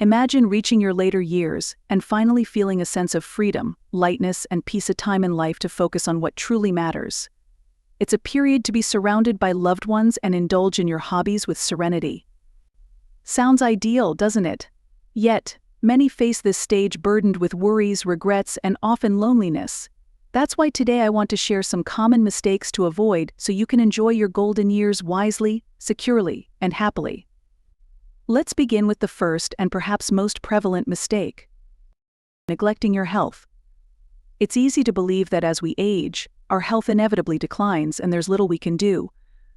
Imagine reaching your later years and finally feeling a sense of freedom, lightness, and peace, of time in life to focus on what truly matters. It's a period to be surrounded by loved ones and indulge in your hobbies with serenity. Sounds ideal, doesn't it? Yet, many face this stage burdened with worries, regrets, and often loneliness. That's why today I want to share some common mistakes to avoid so you can enjoy your golden years wisely, securely, and happily. Let's begin with the first and perhaps most prevalent mistake: neglecting your health. It's easy to believe that as we age, our health inevitably declines and there's little we can do.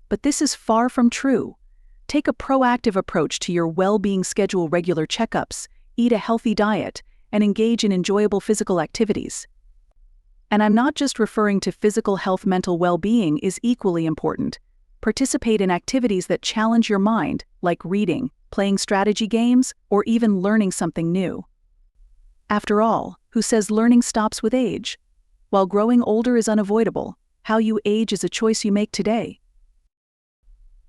But this is far from true. Take a proactive approach to your well-being, schedule regular checkups, eat a healthy diet, and engage in enjoyable physical activities. And I'm not just referring to physical health. Mental well-being is equally important. Participate in activities that challenge your mind, like reading, playing strategy games, or even learning something new. After all, who says learning stops with age? While growing older is unavoidable, how you age is a choice you make today.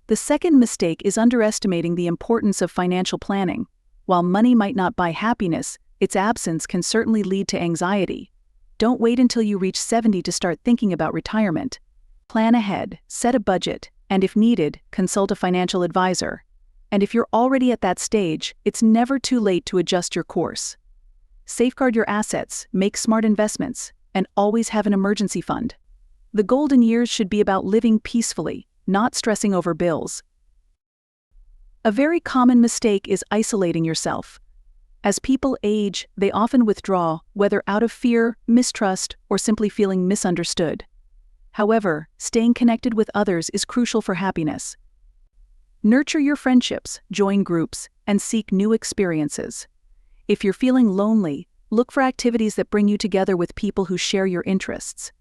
The second mistake is underestimating the importance of financial planning. While money might not buy happiness, its absence can certainly lead to anxiety. Don't wait until you reach 70 to start thinking about retirement. Plan ahead, set a budget, and if needed, consult a financial advisor. And if you're already at that stage, it's never too late to adjust your course. Safeguard your assets, make smart investments, and always have an emergency fund. The golden years should be about living peacefully, not stressing over bills. A very common mistake is isolating yourself. As people age, they often withdraw, whether out of fear, mistrust, or simply feeling misunderstood. However, staying connected with others is crucial for happiness. Nurture your friendships, join groups, and seek new experiences. If you're feeling lonely, look for activities that bring you together with people who share your interests.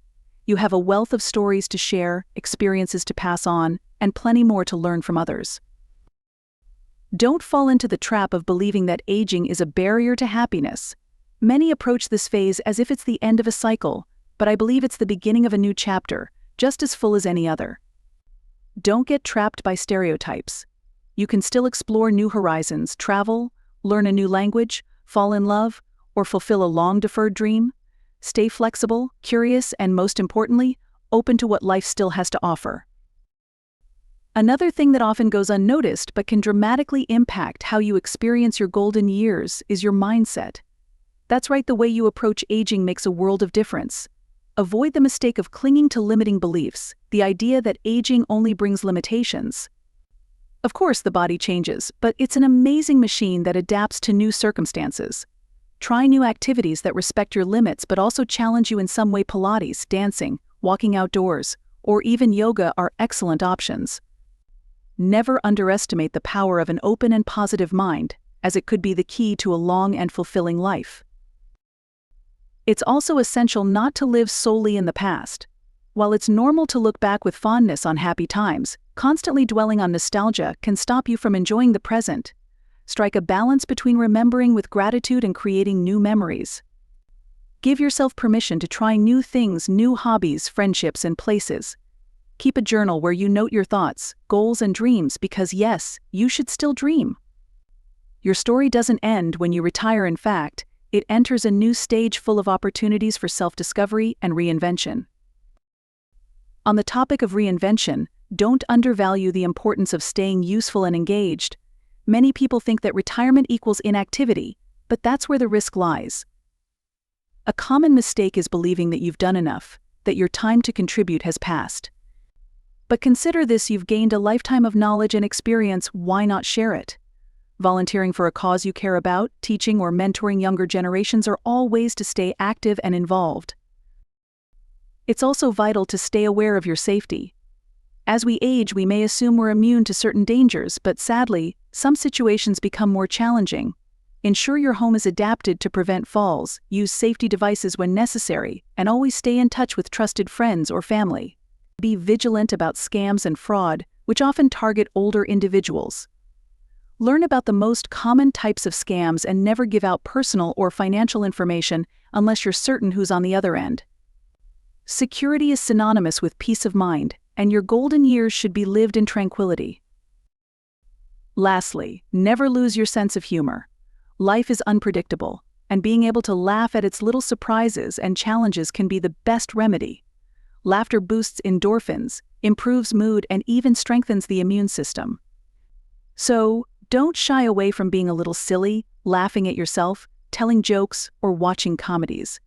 You have a wealth of stories to share, experiences to pass on, and plenty more to learn from others. Don't fall into the trap of believing that aging is a barrier to happiness. Many approach this phase as if it's the end of a cycle, but I believe it's the beginning of a new chapter, just as full as any other. Don't get trapped by stereotypes. You can still explore new horizons, travel, learn a new language, fall in love, or fulfill a long-deferred dream. Stay flexible, curious, and most importantly, open to what life still has to offer. Another thing that often goes unnoticed but can dramatically impact how you experience your golden years is your mindset. That's right, the way you approach aging makes a world of difference. Avoid the mistake of clinging to limiting beliefs, the idea that aging only brings limitations. Of course, the body changes, but it's an amazing machine that adapts to new circumstances. Try new activities that respect your limits but also challenge you in some way. Pilates, dancing, walking outdoors, or even yoga are excellent options. Never underestimate the power of an open and positive mind, as it could be the key to a long and fulfilling life. It's also essential not to live solely in the past. While it's normal to look back with fondness on happy times, constantly dwelling on nostalgia can stop you from enjoying the present. Strike a balance between remembering with gratitude and creating new memories. Give yourself permission to try new things, new hobbies, friendships, and places. Keep a journal where you note your thoughts, goals, and dreams because yes, you should still dream. Your story doesn't end when you retire. In fact, it enters a new stage full of opportunities for self-discovery and reinvention. On the topic of reinvention, don't undervalue the importance of staying useful and engaged. Many people think that retirement equals inactivity, but that's where the risk lies. A common mistake is believing that you've done enough, that your time to contribute has passed. But consider this: you've gained a lifetime of knowledge and experience, why not share it? Volunteering for a cause you care about, teaching or mentoring younger generations are all ways to stay active and involved. It's also vital to stay aware of your safety. As we age, we may assume we're immune to certain dangers, but sadly, some situations become more challenging. Ensure your home is adapted to prevent falls, use safety devices when necessary, and always stay in touch with trusted friends or family. Be vigilant about scams and fraud, which often target older individuals. Learn about the most common types of scams and never give out personal or financial information unless you're certain who's on the other end. Security is synonymous with peace of mind, and your golden years should be lived in tranquility. Lastly, never lose your sense of humor. Life is unpredictable, and being able to laugh at its little surprises and challenges can be the best remedy. Laughter boosts endorphins, improves mood, and even strengthens the immune system. So, don't shy away from being a little silly, laughing at yourself, telling jokes, or watching comedies.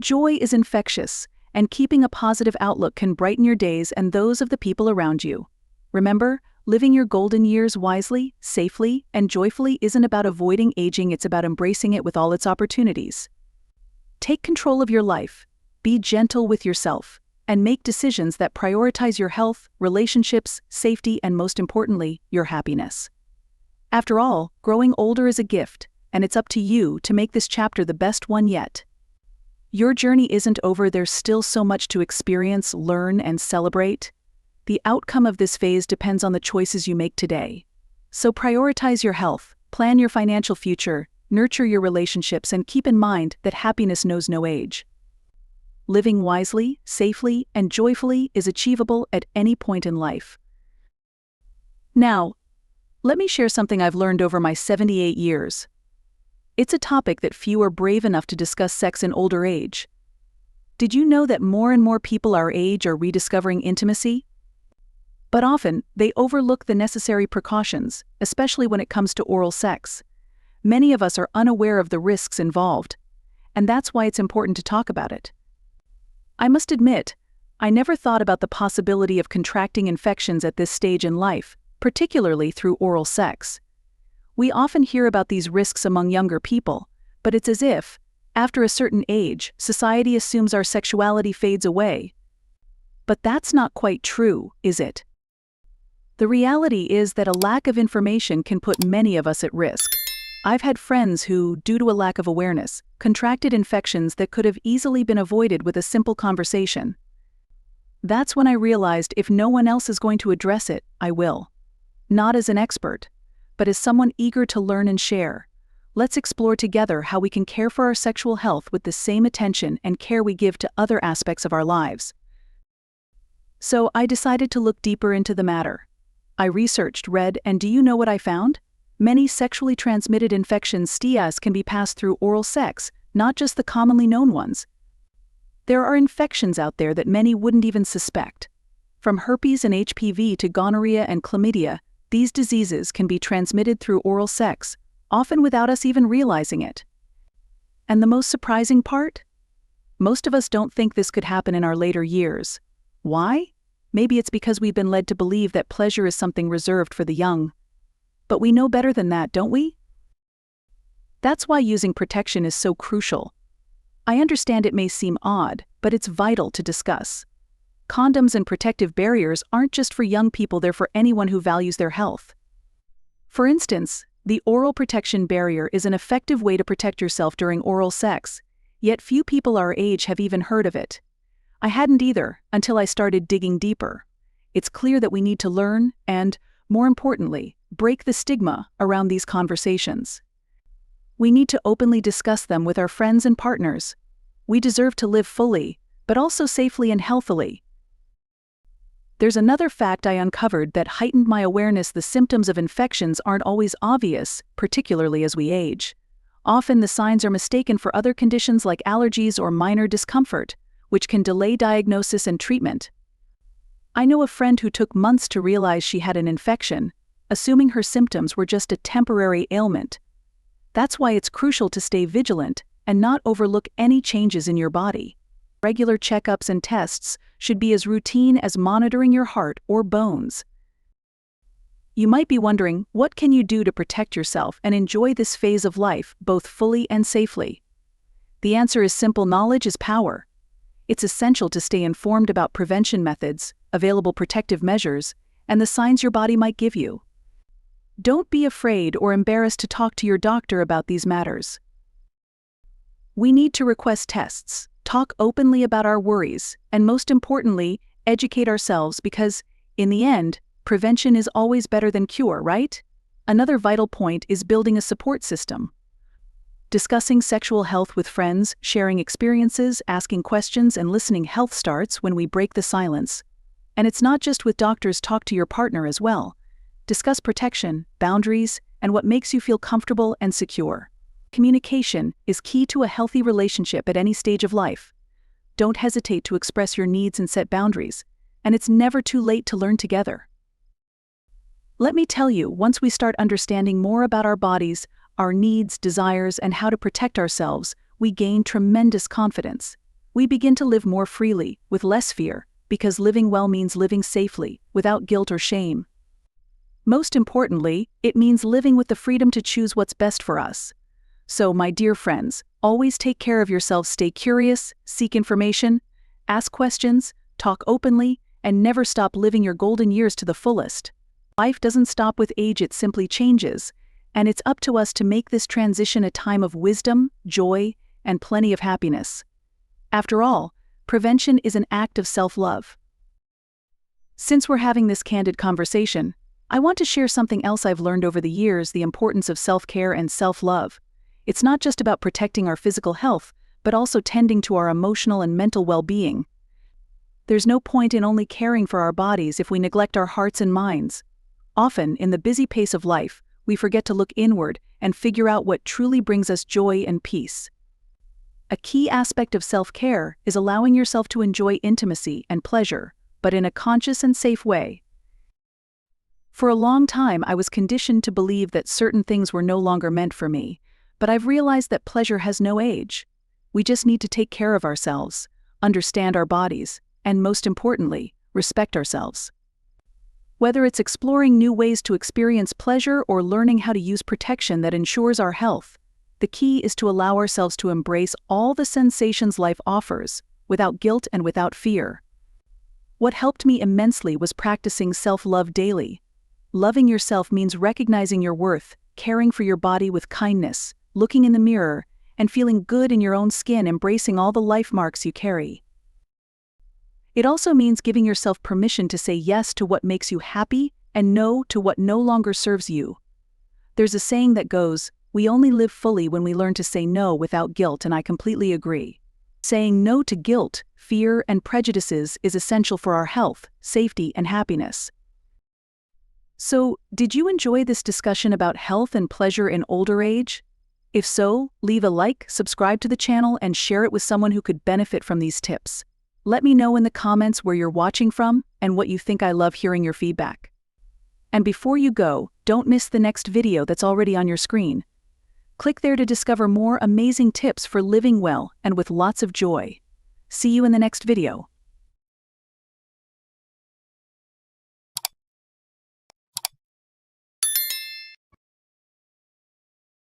Joy is infectious, and keeping a positive outlook can brighten your days and those of the people around you. Remember, living your golden years wisely, safely, and joyfully isn't about avoiding aging, it's about embracing it with all its opportunities. Take control of your life, be gentle with yourself, and make decisions that prioritize your health, relationships, safety, and most importantly, your happiness. After all, growing older is a gift, and it's up to you to make this chapter the best one yet. Your journey isn't over, there's still so much to experience, learn, and celebrate. The outcome of this phase depends on the choices you make today. So prioritize your health, plan your financial future, nurture your relationships, and keep in mind that happiness knows no age. Living wisely, safely, and joyfully is achievable at any point in life. Now, let me share something I've learned over my 78 years. It's a topic that few are brave enough to discuss: sex in older age. Did you know that more and more people our age are rediscovering intimacy? But often, they overlook the necessary precautions, especially when it comes to oral sex. Many of us are unaware of the risks involved, and that's why it's important to talk about it. I must admit, I never thought about the possibility of contracting infections at this stage in life, particularly through oral sex. We often hear about these risks among younger people, but it's as if, after a certain age, society assumes our sexuality fades away. But that's not quite true, is it? The reality is that a lack of information can put many of us at risk. I've had friends who, due to a lack of awareness, contracted infections that could have easily been avoided with a simple conversation. That's when I realized if no one else is going to address it, I will. Not as an expert, but as someone eager to learn and share. Let's explore together how we can care for our sexual health with the same attention and care we give to other aspects of our lives. So I decided to look deeper into the matter. I researched, read, and do you know what I found? Many sexually transmitted infections (STIs) can be passed through oral sex, not just the commonly known ones. There are infections out there that many wouldn't even suspect. From herpes and HPV to gonorrhea and chlamydia, these diseases can be transmitted through oral sex, often without us even realizing it. And the most surprising part? Most of us don't think this could happen in our later years. Why? Maybe it's because we've been led to believe that pleasure is something reserved for the young. But we know better than that, don't we? That's why using protection is so crucial. I understand it may seem odd, but it's vital to discuss. Condoms and protective barriers aren't just for young people, they're for anyone who values their health. For instance, the oral protection barrier is an effective way to protect yourself during oral sex, yet few people our age have even heard of it. I hadn't either, until I started digging deeper. It's clear that we need to learn and, more importantly, break the stigma around these conversations. We need to openly discuss them with our friends and partners. We deserve to live fully, but also safely and healthily. There's another fact I uncovered that heightened my awareness: the symptoms of infections aren't always obvious, particularly as we age. Often the signs are mistaken for other conditions like allergies or minor discomfort, which can delay diagnosis and treatment. I know a friend who took months to realize she had an infection, assuming her symptoms were just a temporary ailment. That's why it's crucial to stay vigilant and not overlook any changes in your body. Regular checkups and tests should be as routine as monitoring your heart or bones. You might be wondering, what can you do to protect yourself and enjoy this phase of life both fully and safely? The answer is simple: knowledge is power. It's essential to stay informed about prevention methods, available protective measures, and the signs your body might give you. Don't be afraid or embarrassed to talk to your doctor about these matters. We need to request tests, talk openly about our worries, and most importantly, educate ourselves because, in the end, prevention is always better than cure, right? Another vital point is building a support system. Discussing sexual health with friends, sharing experiences, asking questions, and listening health starts when we break the silence. And it's not just with doctors, talk to your partner as well. Discuss protection, boundaries, and what makes you feel comfortable and secure. Communication is key to a healthy relationship at any stage of life. Don't hesitate to express your needs and set boundaries, and it's never too late to learn together. Let me tell you, once we start understanding more about our bodies, our needs, desires, and how to protect ourselves, we gain tremendous confidence. We begin to live more freely, with less fear, because living well means living safely, without guilt or shame. Most importantly, it means living with the freedom to choose what's best for us. So, my dear friends, always take care of yourselves, stay curious, seek information, ask questions, talk openly, and never stop living your golden years to the fullest. Life doesn't stop with age, it simply changes, and it's up to us to make this transition a time of wisdom, joy, and plenty of happiness. After all, prevention is an act of self-love. Since we're having this candid conversation, I want to share something else I've learned over the years: the importance of self-care and self-love. It's not just about protecting our physical health, but also tending to our emotional and mental well-being. There's no point in only caring for our bodies if we neglect our hearts and minds. Often, in the busy pace of life, we forget to look inward and figure out what truly brings us joy and peace. A key aspect of self-care is allowing yourself to enjoy intimacy and pleasure, but in a conscious and safe way. For a long time, I was conditioned to believe that certain things were no longer meant for me, but I've realized that pleasure has no age. We just need to take care of ourselves, understand our bodies, and most importantly, respect ourselves. Whether it's exploring new ways to experience pleasure or learning how to use protection that ensures our health, the key is to allow ourselves to embrace all the sensations life offers, without guilt and without fear. What helped me immensely was practicing self-love daily. Loving yourself means recognizing your worth, caring for your body with kindness, looking in the mirror, and feeling good in your own skin, embracing all the life marks you carry. It also means giving yourself permission to say yes to what makes you happy and no to what no longer serves you. There's a saying that goes, "We only live fully when we learn to say no without guilt," and I completely agree. Saying no to guilt, fear, and prejudices is essential for our health, safety, and happiness. So, did you enjoy this discussion about health and pleasure in older age? If so, leave a like, subscribe to the channel, and share it with someone who could benefit from these tips. Let me know in the comments where you're watching from and what you think. I love hearing your feedback. And before you go, don't miss the next video that's already on your screen. Click there to discover more amazing tips for living well and with lots of joy. See you in the next video.